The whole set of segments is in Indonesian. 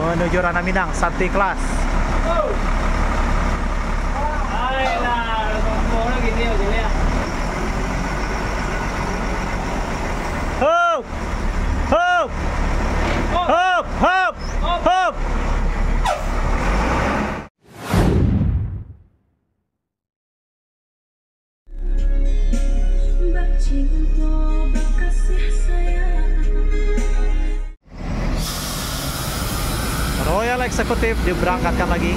menuju Ranah Minang, Santi Kelas. Hop, hop, hop, hop, hop. Royal Executive diberangkatkan lagi.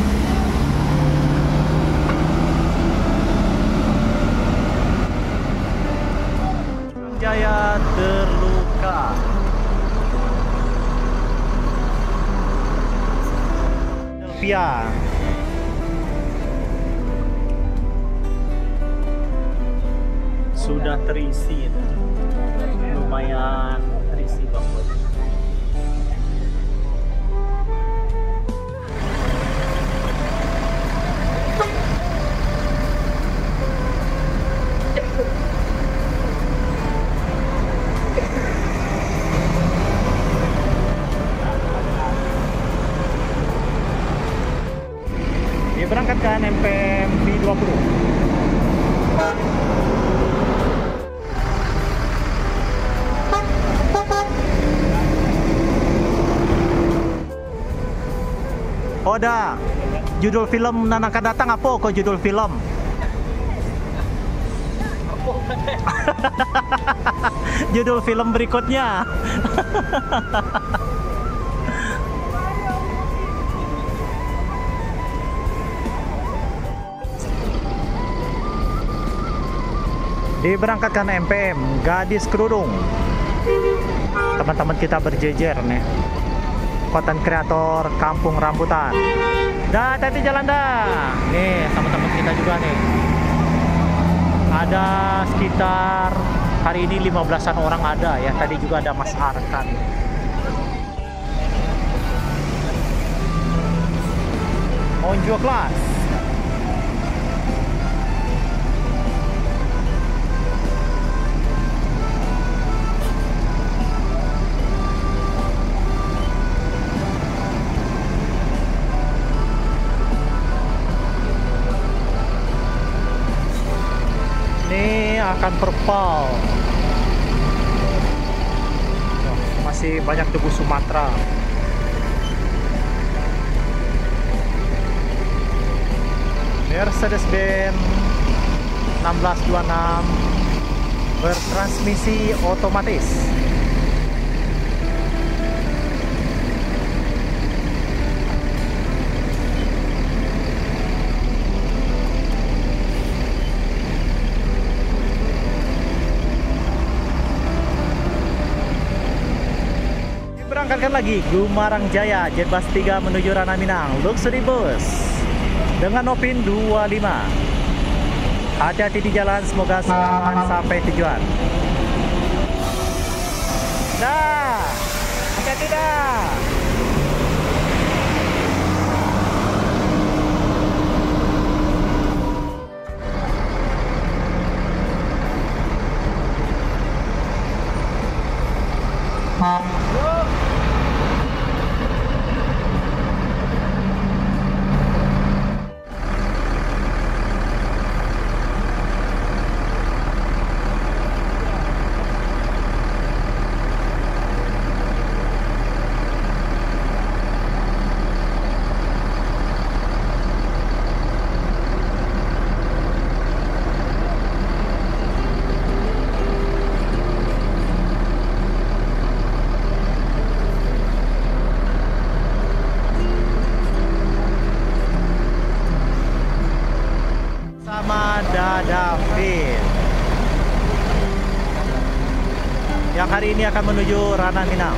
Jaya terluka. Delvia. Sudah terisi, lumayan terisi banget. Diberangkatkan MPM V20. Oda, judul film nan akan datang apa kok judul film? Judul film berikutnya. Diberangkatkan MPM Gadis Kerudung. Teman-teman kita berjejer nih. Konten kreator Kampung Rambutan. Dah, tadi jalan dah. Nih, teman-teman kita juga nih. Ada sekitar hari ini 15-an orang ada ya. Tadi juga ada Mas Arkan. Onjo Kelas. Akan perpal. Masih banyak debu Sumatera. Mercedes-Benz 1626 bertransmisi otomatis. Berangkatkan lagi Gumarang Jaya Jetbus 3 menuju Ranah Minang Luxury Bus dengan Opin 25. Hati-hati di jalan, semoga selamat sampai tujuan. Dah, hati-hati dah. David yang hari ini akan menuju Ranah Minang.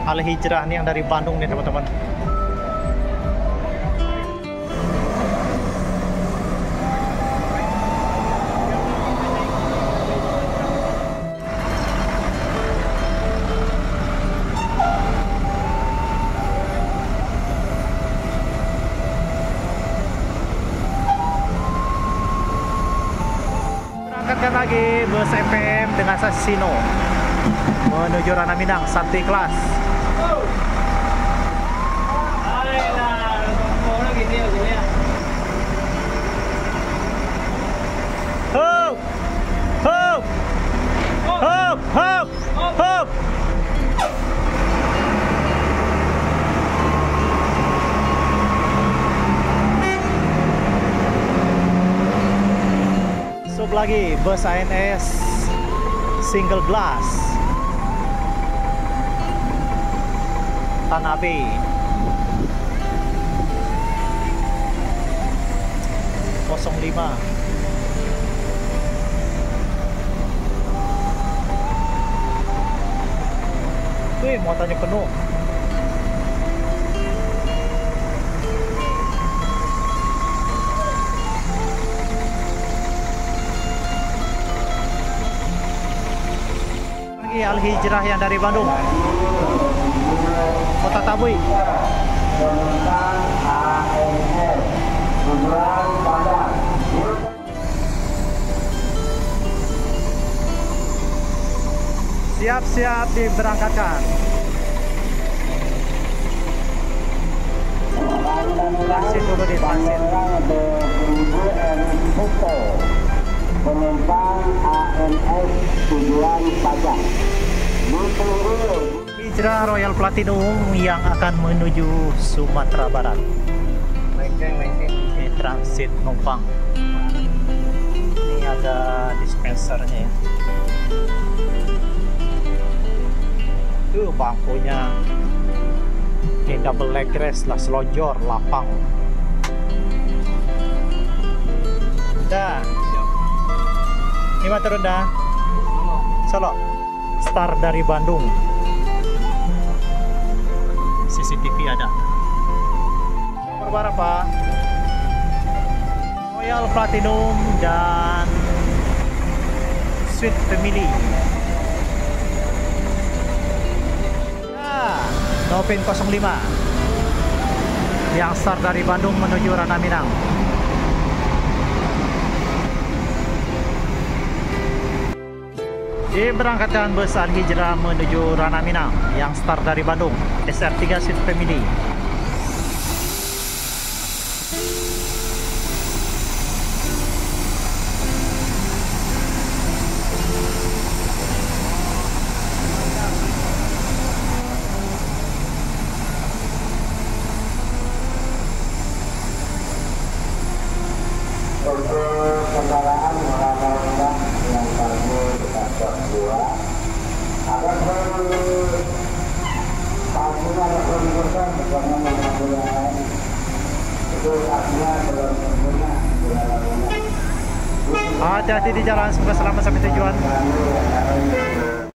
Al Hijrah nih yang dari Bandung nih teman-teman. Berangkatkan lagi bus FM dengan stasiun Sino menuju Ranah Minang, Santi Kelas. Hop, hop, hop, hop, hop. Masuk lagi bus ANS single glass Tanabe. Kosong 5. Wih, muatannya penuh. Lagi Al Hijrah yang dari Bandung, Kota Tabui. Siap-siap diberangkatkan. Transit dulu di transit. Penumpang ANS tujuan Padang. Hijrah Royal Platinum yang akan menuju Sumatera Barat. Ini transit numpang. Ini ada dispensernya ya. Tuh bangkunya. Ini double leg rest lah, selonjor, lapang. Dah. Ini mah turun dah. Solo. Star dari Bandung. CCTV ada. Nomor berapa? Royal Platinum dan Suite Family. Nah, Novin 05 yang start dari Bandung menuju Ranah Minang. Diberangkatkan bus Al Hijrah menuju Ranah Minang yang start dari Bandung, SR3 Suite Family. Untuk kendaraan orang-orang yang baru dekat dua, ada perlukan bersama dengan itu artinya belum sempurna. Hati-hati di jalan, semoga selamat sampai tujuan.